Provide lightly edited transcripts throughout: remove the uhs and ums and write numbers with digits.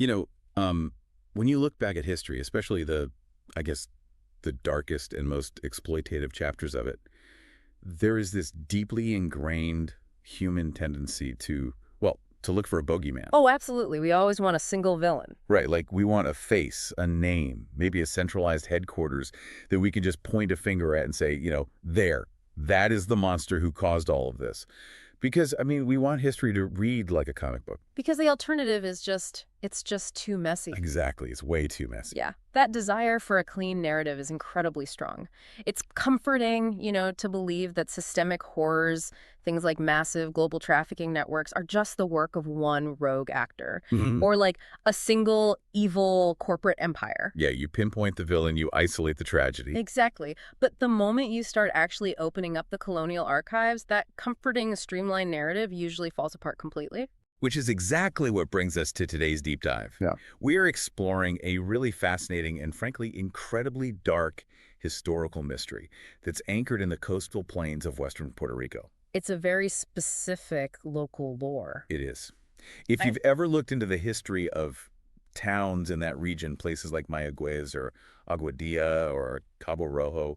You know, when you look back at history, especially I guess, the darkest and most exploitative chapters of it, there is this deeply ingrained human tendency to look for a bogeyman. Oh, absolutely. We always want a single villain. Right, like we want a face, a name, maybe a centralized headquarters that we can just point a finger at and say, that is the monster who caused all of this. Because, I mean, we want history to read like a comic book. Because the alternative is it's just too messy. Exactly, it's way too messy. Yeah, that desire for a clean narrative is incredibly strong. It's comforting, to believe that systemic horrors, things like massive global trafficking networks, are just the work of one rogue actor. Mhm. Or like a single evil corporate empire. Yeah, you pinpoint the villain, you isolate the tragedy. Exactly. But the moment you start actually opening up the colonial archives, that comforting, streamlined narrative usually falls apart completely. Which is exactly what brings us to today's deep dive. Yeah. We are exploring a really fascinating and frankly incredibly dark historical mystery that's anchored in the coastal plains of western Puerto Rico. It's a very specific local lore. It is. If you've ever looked into the history of towns in that region, places like Mayagüez or Aguadilla or Cabo Rojo,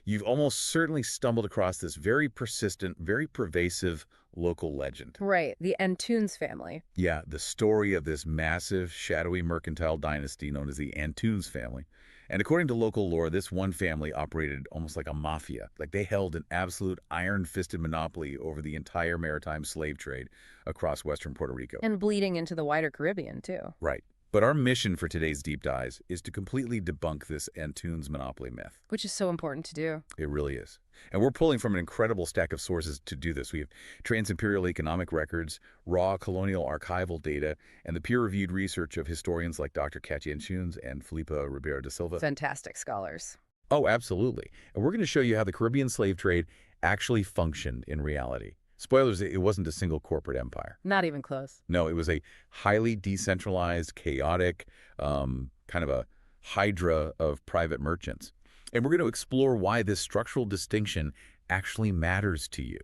you've almost certainly stumbled across this very persistent, very pervasive local legend. Right, the Antunes family. Yeah, the story of this massive, shadowy mercantile dynasty known as the Antunes family. And according to local lore, this one family operated almost like a mafia. Like they held an absolute iron-fisted monopoly over the entire maritime slave trade across western Puerto Rico. And bleeding into the wider Caribbean, too. Right. But our mission for today's deep dives is to completely debunk this Antunes monopoly myth. Which is so important to do. It really is. And we're pulling from an incredible stack of sources to do this. We have Trans-Imperial economic records, raw colonial archival data, and the peer-reviewed research of historians like Dr. Katya Antunes and Felipa Ribeiro da Silva. Fantastic scholars. Oh, absolutely. And we're going to show you how the Caribbean slave trade actually functioned in reality. Spoilers, it wasn't a single corporate empire. Not even close. No, it was a highly decentralized, chaotic, kind of a hydra of private merchants. And we're going to explore why this structural distinction actually matters to you.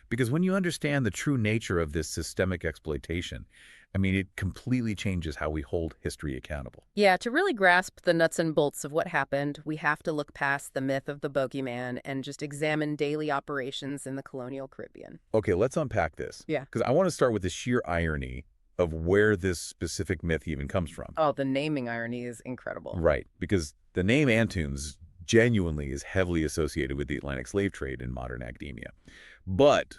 Because when you understand the true nature of this systemic exploitation, I mean, it completely changes how we hold history accountable. Yeah, to really grasp the nuts and bolts of what happened, we have to look past the myth of the Bogeyman and just examine daily operations in the colonial Caribbean. Okay, let's unpack this. Yeah. Because I want to start with the sheer irony of where this specific myth even comes from. Oh, the naming irony is incredible. Right, because the name Antunes genuinely is heavily associated with the Atlantic slave trade in modern academia. But,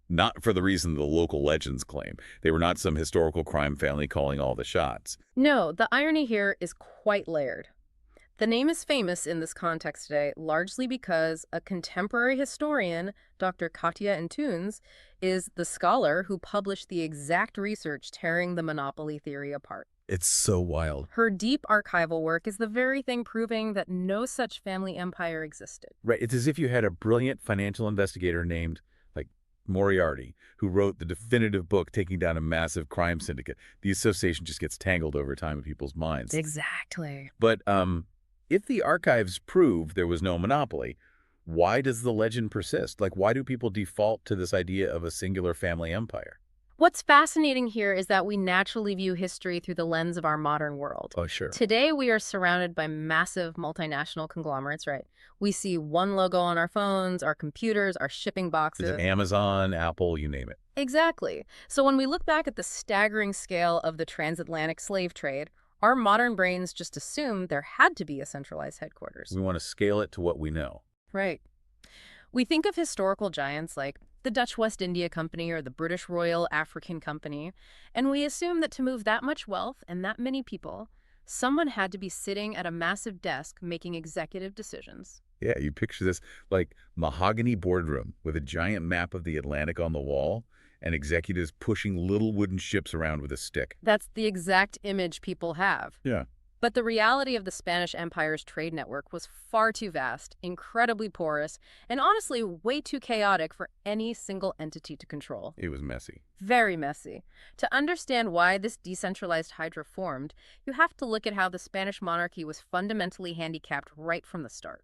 not for the reason the local legends claim. They were not some historical crime family calling all the shots. No, the irony here is quite layered. The name is famous in this context today largely because a contemporary historian, Dr. Katya Antunes, is the scholar who published the exact research tearing the monopoly theory apart. It's so wild. Her deep archival work is the very thing proving that no such family empire existed. Right, it's as if you had a brilliant financial investigator named, Moriarty, who wrote the definitive book taking down a massive crime syndicate. The association just gets tangled over time in people's minds. Exactly. But if the archives prove there was no monopoly, why does the legend persist? Why do people default to this idea of a singular family empire? What's fascinating here is that we naturally view history through the lens of our modern world. Oh, sure. Today, we are surrounded by massive multinational conglomerates, right? We see one logo on our phones, our computers, our shipping boxes. Is it Amazon, Apple, you name it? Exactly. So when we look back at the staggering scale of the transatlantic slave trade, our modern brains just assume there had to be a centralized headquarters. We want to scale it to what we know. Right. We think of historical giants like the Dutch West India Company or the British Royal African Company, and we assume that to move that much wealth and that many people, someone had to be sitting at a massive desk making executive decisions. Yeah, you picture this mahogany boardroom with a giant map of the Atlantic on the wall and executives pushing little wooden ships around with a stick. That's the exact image people have. Yeah. But the reality of the Spanish Empire's trade network was far too vast, incredibly porous, and honestly way too chaotic for any single entity to control. It was messy. Very messy. To understand why this decentralized hydra formed, you have to look at how the Spanish monarchy was fundamentally handicapped right from the start.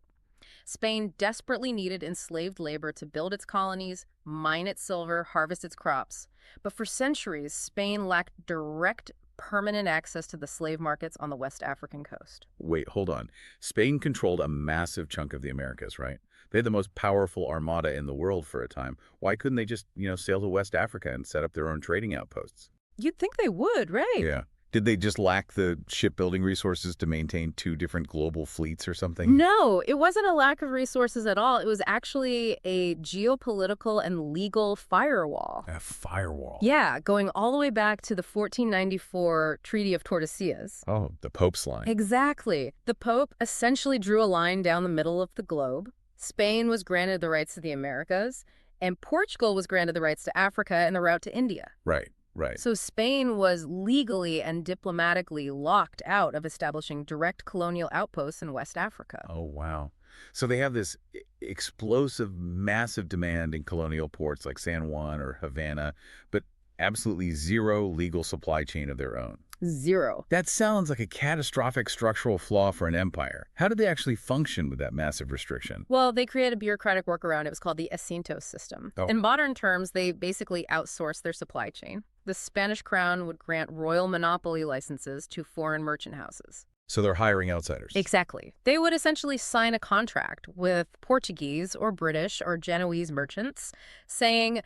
Spain desperately needed enslaved labor to build its colonies, mine its silver, harvest its crops. But for centuries, Spain lacked direct permanent access to the slave markets on the West African coast. Wait, hold on. Spain controlled a massive chunk of the Americas, right? They had the most powerful armada in the world for a time. Why couldn't they just, sail to West Africa and set up their own trading outposts? You'd think they would, right? Yeah. Did they just lack the shipbuilding resources to maintain two different global fleets or something? No, it wasn't a lack of resources at all. It was actually a geopolitical and legal firewall. A firewall. Yeah, going all the way back to the 1494 Treaty of Tordesillas. Oh, the Pope's line. Exactly. The Pope essentially drew a line down the middle of the globe. Spain was granted the rights to the Americas, and Portugal was granted the rights to Africa and the route to India. Right. Right. So Spain was legally and diplomatically locked out of establishing direct colonial outposts in West Africa. Oh, wow. So they have this explosive, massive demand in colonial ports like San Juan or Havana, but absolutely zero legal supply chain of their own. Zero. That sounds like a catastrophic structural flaw for an empire. How did they actually function with that massive restriction? Well, they created a bureaucratic workaround. It was called the Asiento system. Oh. In modern terms, they basically outsourced their supply chain. The Spanish crown would grant royal monopoly licenses to foreign merchant houses. So they're hiring outsiders. Exactly. They would essentially sign a contract with Portuguese or British or Genoese merchants saying,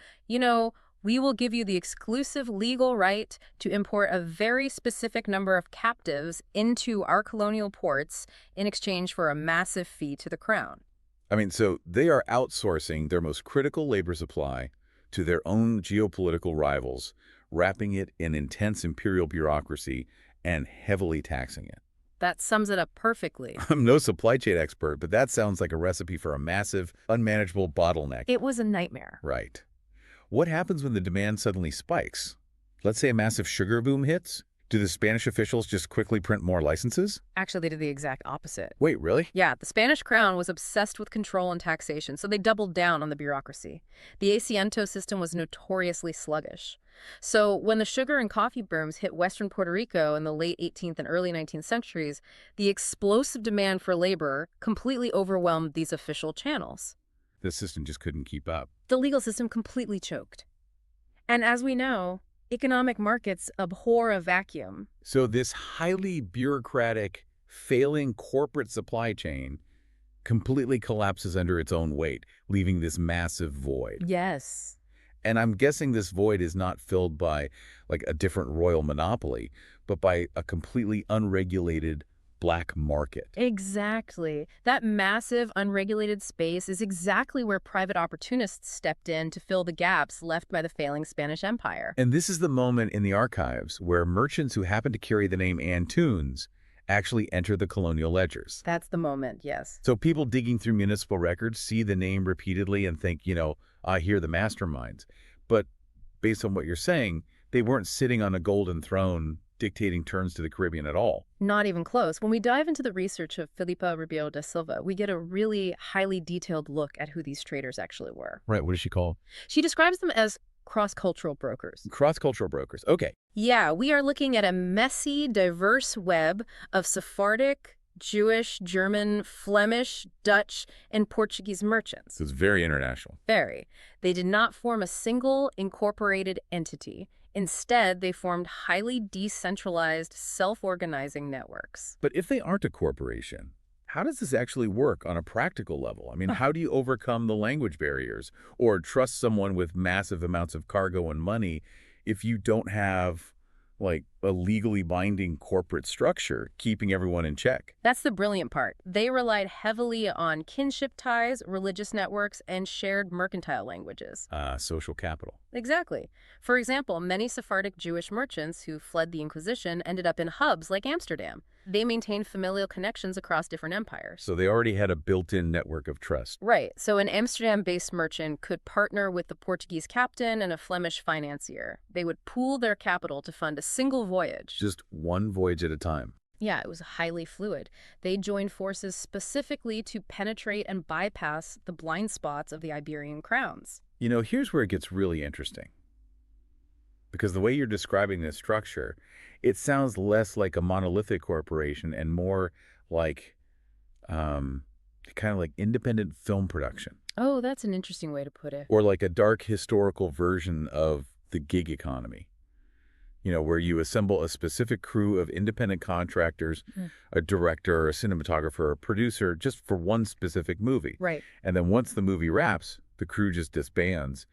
we will give you the exclusive legal right to import a very specific number of captives into our colonial ports in exchange for a massive fee to the crown. I mean, so they are outsourcing their most critical labor supply to their own geopolitical rivals, wrapping it in intense imperial bureaucracy and heavily taxing it. That sums it up perfectly. I'm no supply chain expert, but that sounds like a recipe for a massive, unmanageable bottleneck. It was a nightmare. Right. What happens when the demand suddenly spikes? Let's say a massive sugar boom hits. Do the Spanish officials just quickly print more licenses? Actually, they did the exact opposite. Wait, really? Yeah, the Spanish crown was obsessed with control and taxation, so they doubled down on the bureaucracy. The Asiento system was notoriously sluggish. So when the sugar and coffee booms hit western Puerto Rico in the late 18th and early 19th centuries, the explosive demand for labor completely overwhelmed these official channels. The system just couldn't keep up. The legal system completely choked. And as we know, economic markets abhor a vacuum. So this highly bureaucratic, failing corporate supply chain completely collapses under its own weight, leaving this massive void. Yes. And I'm guessing this void is not filled by like a different royal monopoly, but by a completely unregulated black market. Exactly. That massive, unregulated space is exactly where private opportunists stepped in to fill the gaps left by the failing Spanish Empire. And this is the moment in the archives where merchants who happen to carry the name Antunes actually enter the colonial ledgers. That's the moment, yes. So people digging through municipal records see the name repeatedly and think, I hear the masterminds. But based on what you're saying, they weren't sitting on a golden throne dictating terms to the Caribbean at all. Not even close. When we dive into the research of Filipa Ribeiro da Silva, we get a really highly detailed look at who these traders actually were. Right. What does she call? She describes them as cross-cultural brokers. Cross-cultural brokers. Okay. Yeah, we are looking at a messy, diverse web of Sephardic, Jewish, German, Flemish, Dutch, and Portuguese merchants. So it's very international. Very. They did not form a single incorporated entity. Instead, they formed highly decentralized, self-organizing networks. But if they aren't a corporation, how does this actually work on a practical level? I mean, how do you overcome the language barriers or trust someone with massive amounts of cargo and money if you don't have, like, a legally binding corporate structure keeping everyone in check? That's the brilliant part. They relied heavily on kinship ties, religious networks, and shared mercantile languages. Social capital. Exactly. For example, many Sephardic Jewish merchants who fled the Inquisition ended up in hubs like Amsterdam. They maintained familial connections across different empires. So they already had a built-in network of trust. Right. So an Amsterdam-based merchant could partner with the Portuguese captain and a Flemish financier. They would pool their capital to fund a single voyage. Just one voyage at a time. Yeah, it was highly fluid. They joined forces specifically to penetrate and bypass the blind spots of the Iberian crowns. Here's where it gets really interesting. Because the way you're describing this structure, it sounds less like a monolithic corporation and more like kind of like independent film production. Oh, that's an interesting way to put it. Or like a dark historical version of the gig economy. where you assemble a specific crew of independent contractors, a director, a cinematographer, a producer, just for one specific movie. Right. And then once the movie wraps, the crew just disbands,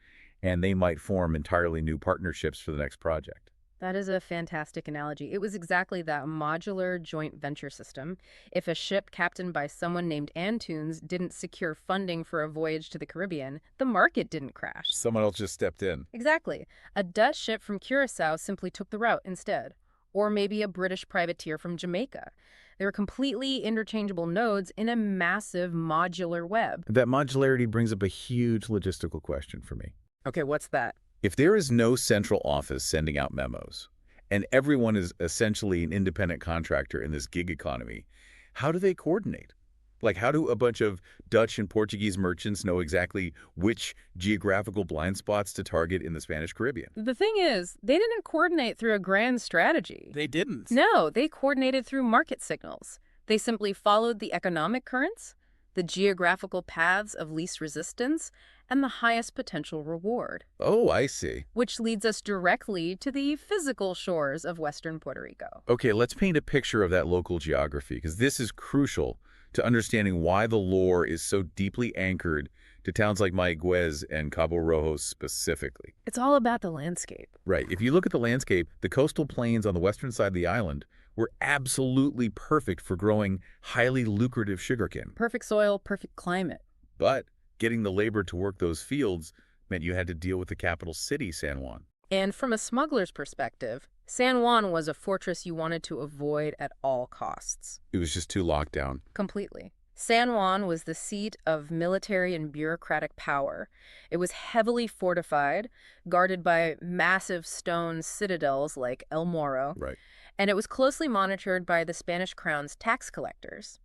and they might form entirely new partnerships for the next project. That is a fantastic analogy. It was exactly that modular joint venture system. If a ship captained by someone named Antunes didn't secure funding for a voyage to the Caribbean, the market didn't crash. Someone else just stepped in. Exactly. A Dutch ship from Curacao simply took the route instead. Or maybe a British privateer from Jamaica. They were completely interchangeable nodes in a massive modular web. That modularity brings up a huge logistical question for me. Okay, what's that? If there is no central office sending out memos, and everyone is essentially an independent contractor in this gig economy, how do they coordinate? Like, how do a bunch of Dutch and Portuguese merchants know exactly which geographical blind spots to target in the Spanish Caribbean? The thing is, they didn't coordinate through a grand strategy. They didn't. No, they coordinated through market signals. They simply followed the economic currents, the geographical paths of least resistance, and the highest potential reward. Oh, I see. Which leads us directly to the physical shores of western Puerto Rico. Okay, let's paint a picture of that local geography, because this is crucial to understanding why the lore is so deeply anchored to towns like Mayagüez and Cabo Rojo specifically. It's all about the landscape. Right. If you look at the landscape, the coastal plains on the western side of the island were absolutely perfect for growing highly lucrative sugarcane. Perfect soil, perfect climate. But getting the labor to work those fields meant you had to deal with the capital city, San Juan. And from a smuggler's perspective, San Juan was a fortress you wanted to avoid at all costs. It was just too locked down. Completely. San Juan was the seat of military and bureaucratic power. It was heavily fortified, guarded by massive stone citadels like El Morro, Right. and it was closely monitored by the Spanish crown's tax collectors.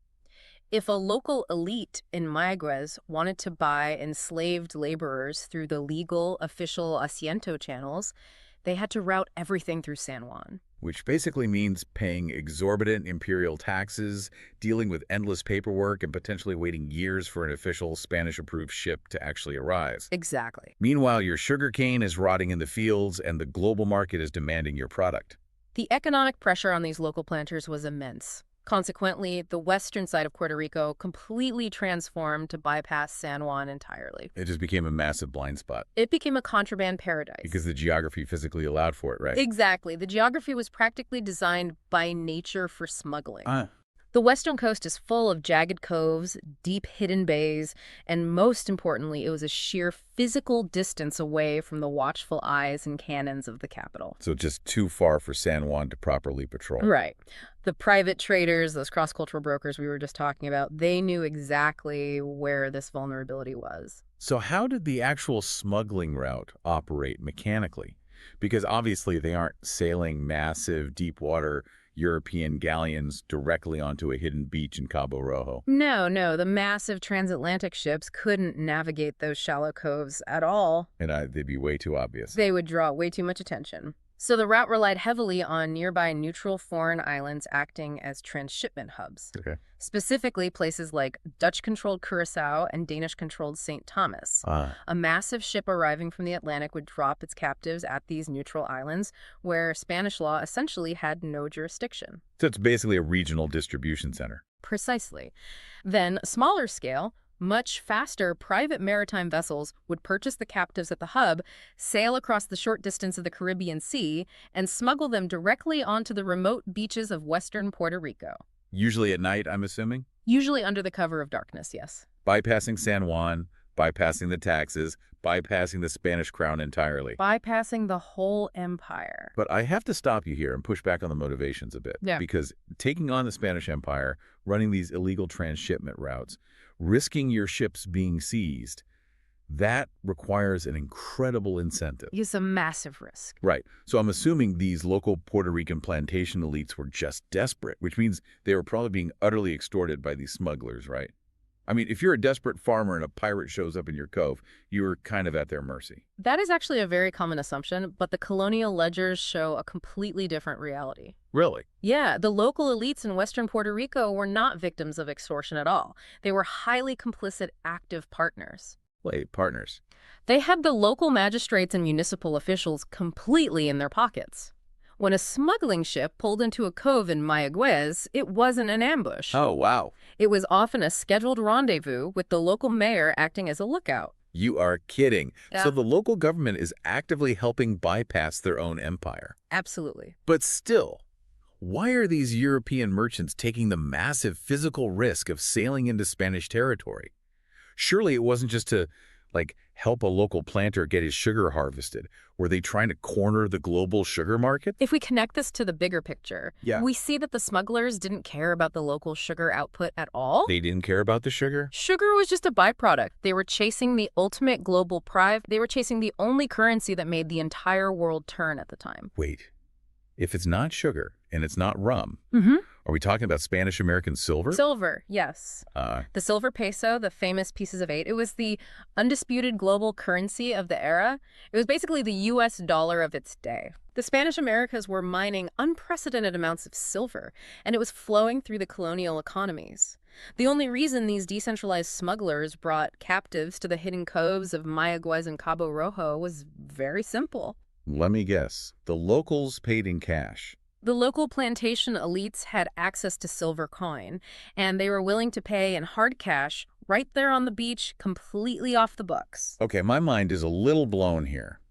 If a local elite in Mayagüez wanted to buy enslaved laborers through the legal, official Asiento channels, they had to route everything through San Juan. Which basically means paying exorbitant imperial taxes, dealing with endless paperwork, and potentially waiting years for an official Spanish-approved ship to actually arrive. Exactly. Meanwhile, your sugarcane is rotting in the fields, and the global market is demanding your product. The economic pressure on these local planters was immense. Consequently, the western side of Puerto Rico completely transformed to bypass San Juan entirely. It just became a massive blind spot. It became a contraband paradise. Because the geography physically allowed for it, right? Exactly. The geography was practically designed by nature for smuggling. Ah. The western coast is full of jagged coves, deep hidden bays, and most importantly, it was a sheer physical distance away from the watchful eyes and cannons of the capital. So just too far for San Juan to properly patrol. Right. The private traders, those cross-cultural brokers we were just talking about, they knew exactly where this vulnerability was. So how did the actual smuggling route operate mechanically? Because obviously they aren't sailing massive deep water European galleons directly onto a hidden beach in Cabo Rojo. No, the massive transatlantic ships couldn't navigate those shallow coves at all. And they'd be way too obvious. They would draw way too much attention. So the route relied heavily on nearby neutral foreign islands acting as trans-shipment hubs. Okay. Specifically, places like Dutch-controlled Curacao and Danish-controlled St. Thomas. A massive ship arriving from the Atlantic would drop its captives at these neutral islands, where Spanish law essentially had no jurisdiction. So it's basically a regional distribution center. Precisely. Then, smaller scale, much faster private maritime vessels would purchase the captives at the hub, sail across the short distance of the Caribbean Sea, and smuggle them directly onto the remote beaches of western Puerto Rico. Usually at night, I'm assuming? Usually under the cover of darkness, yes. Bypassing San Juan, bypassing the taxes, bypassing the Spanish crown entirely. Bypassing the whole empire. But I have to stop you here and push back on the motivations a bit. Yeah. Because taking on the Spanish Empire, running these illegal transshipment routes, risking your ships being seized, that requires an incredible incentive. It's a massive risk. Right. So I'm assuming these local Puerto Rican plantation elites were just desperate, which means they were probably being utterly extorted by these smugglers, right? I mean, if you're a desperate farmer and a pirate shows up in your cove, you're kind of at their mercy. That is actually a very common assumption, but the colonial ledgers show a completely different reality. Really? Yeah, the local elites in western Puerto Rico were not victims of extortion at all. They were highly complicit, active partners. Wait, partners. They had the local magistrates and municipal officials completely in their pockets. When a smuggling ship pulled into a cove in Mayagüez, it wasn't an ambush. Oh, wow. It was often a scheduled rendezvous with the local mayor acting as a lookout. You are kidding. Yeah. So the local government is actively helping bypass their own empire. Absolutely. But still, why are these European merchants taking the massive physical risk of sailing into Spanish territory? Surely it wasn't just to, help a local planter get his sugar harvested. Were they trying to corner the global sugar market? If we connect this to the bigger picture, we see that the smugglers didn't care about the local sugar output at all. They didn't care about the sugar? Sugar was just a byproduct. They were chasing the ultimate global pride. They were chasing the only currency that made the entire world turn at the time. Wait, if it's not sugar and it's not rum, are we talking about Spanish-American silver? Silver, yes. The silver peso, the famous pieces of 8, it was the undisputed global currency of the era. It was basically the U.S. dollar of its day. The Spanish Americas were mining unprecedented amounts of silver, and it was flowing through the colonial economies. The only reason these decentralized smugglers brought captives to the hidden coves of Mayagüez and Cabo Rojo was very simple. Let me guess. The locals paid in cash. The local plantation elites had access to silver coin, and they were willing to pay in hard cash right there on the beach, completely off the books. Okay, my mind is a little blown here.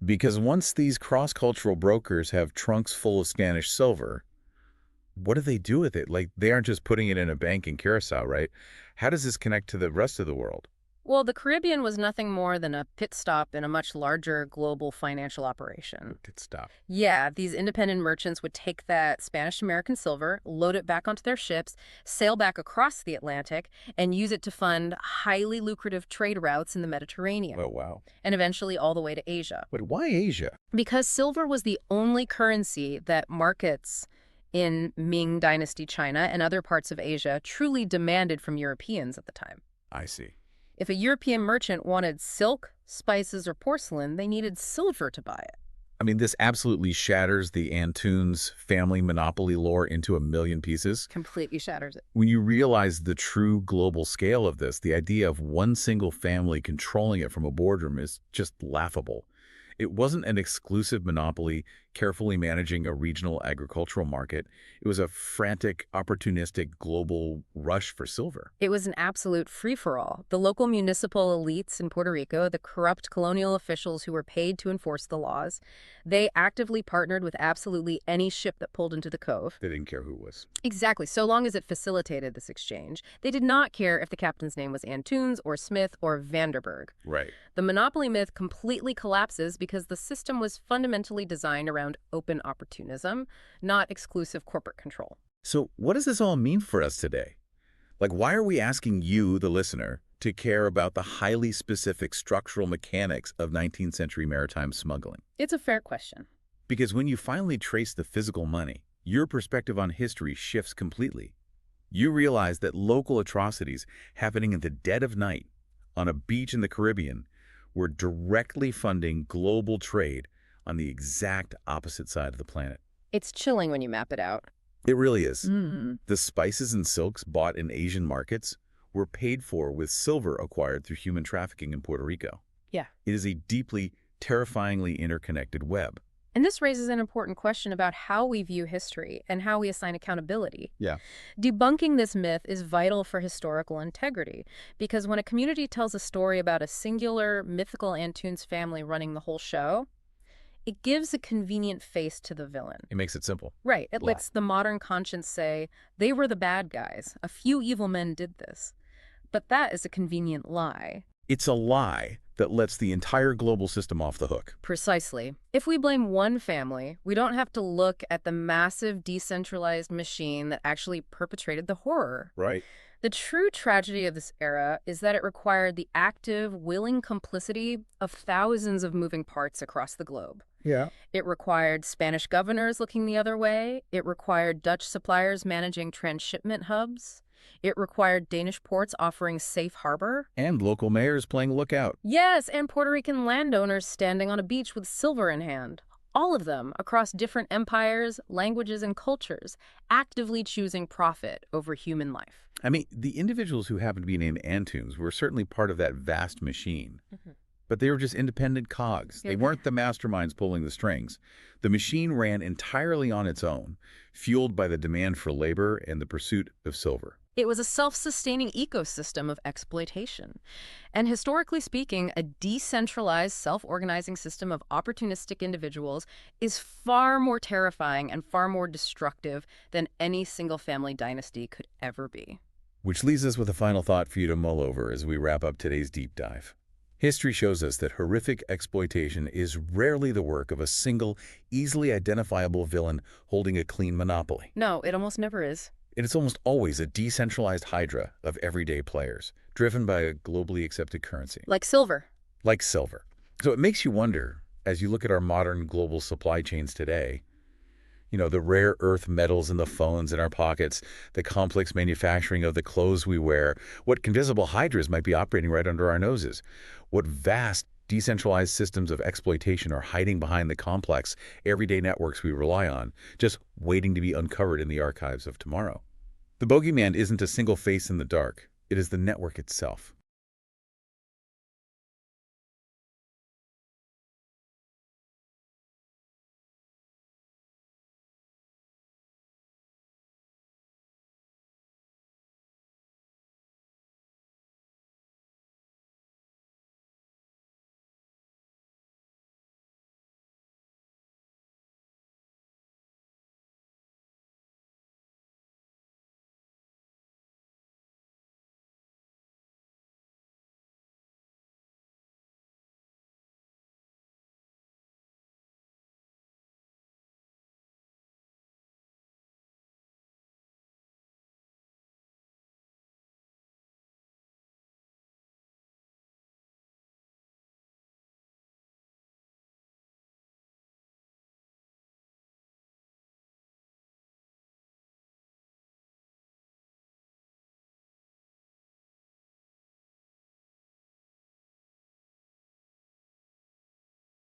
Because once these cross-cultural brokers have trunks full of Spanish silver, what do they do with it? They aren't just putting it in a bank in Curacao, right? How does this connect to the rest of the world? Well, the Caribbean was nothing more than a pit stop in a much larger global financial operation. Pit stop. Yeah, these independent merchants would take that Spanish-American silver, load it back onto their ships, sail back across the Atlantic, and use it to fund highly lucrative trade routes in the Mediterranean. Oh, wow. And eventually all the way to Asia. But why Asia? Because silver was the only currency that markets in Ming Dynasty China and other parts of Asia truly demanded from Europeans at the time. I see. If a European merchant wanted silk, spices, or porcelain, they needed silver to buy it. I mean, this absolutely shatters the Antunes family monopoly lore into a million pieces. Completely shatters it. When you realize the true global scale of this, the idea of one single family controlling it from a boardroom is just laughable. It wasn't an exclusive monopoly carefully managing a regional agricultural market. It was a frantic, opportunistic global rush for silver. It was an absolute free-for-all. The local municipal elites in Puerto Rico, the corrupt colonial officials who were paid to enforce the laws, they actively partnered with absolutely any ship that pulled into the cove. They didn't care who it was. Exactly, so long as it facilitated this exchange. They did not care if the captain's name was Antunes or Smith or Vanderburg. Right. The monopoly myth completely collapses because the system was fundamentally designed around open opportunism, not exclusive corporate control. So what does this all mean for us today? Why are we asking you, the listener, to care about the highly specific structural mechanics of 19th century maritime smuggling? It's a fair question. Because when you finally trace the physical money, your perspective on history shifts completely. You realize that local atrocities happening in the dead of night on a beach in the Caribbean were directly funding global trade on the exact opposite side of the planet. It's chilling when you map it out. It really is. Mm-hmm. The spices and silks bought in Asian markets were paid for with silver acquired through human trafficking in Puerto Rico. Yeah. It is a deeply, terrifyingly interconnected web. And this raises an important question about how we view history and how we assign accountability. Yeah. Debunking this myth is vital for historical integrity, because when a community tells a story about a singular, mythical Antunes family running the whole show, it gives a convenient face to the villain. It makes it simple. Right. It lets the modern conscience say, they were the bad guys. A few evil men did this. But that is a convenient lie. It's a lie that lets the entire global system off the hook. Precisely. If we blame one family, we don't have to look at the massive decentralized machine that actually perpetrated the horror. Right. The true tragedy of this era is that it required the active, willing complicity of thousands of moving parts across the globe. Yeah. It required Spanish governors looking the other way. It required Dutch suppliers managing trans-shipment hubs. It required Danish ports offering safe harbor. And local mayors playing lookout. Yes, and Puerto Rican landowners standing on a beach with silver in hand. All of them, across different empires, languages, and cultures, actively choosing profit over human life. I mean, the individuals who happen to be named Antunes were certainly part of that vast machine. Mm-hmm. But they were just independent cogs. They Yeah. weren't the masterminds pulling the strings. The machine ran entirely on its own, fueled by the demand for labor and the pursuit of silver. It was a self-sustaining ecosystem of exploitation. And historically speaking, a decentralized, self-organizing system of opportunistic individuals is far more terrifying and far more destructive than any single-family dynasty could ever be. Which leaves us with a final thought for you to mull over as we wrap up today's deep dive. History shows us that horrific exploitation is rarely the work of a single, easily identifiable villain holding a clean monopoly. No, it almost never is. And it's almost always a decentralized hydra of everyday players, driven by a globally accepted currency. Like silver. Like silver. So it makes you wonder, as you look at our modern global supply chains today, the rare earth metals in the phones in our pockets, the complex manufacturing of the clothes we wear, what invisible hydras might be operating right under our noses, what vast decentralized systems of exploitation are hiding behind the complex, everyday networks we rely on, just waiting to be uncovered in the archives of tomorrow. The Bogeyman isn't a single face in the dark. It is the network itself.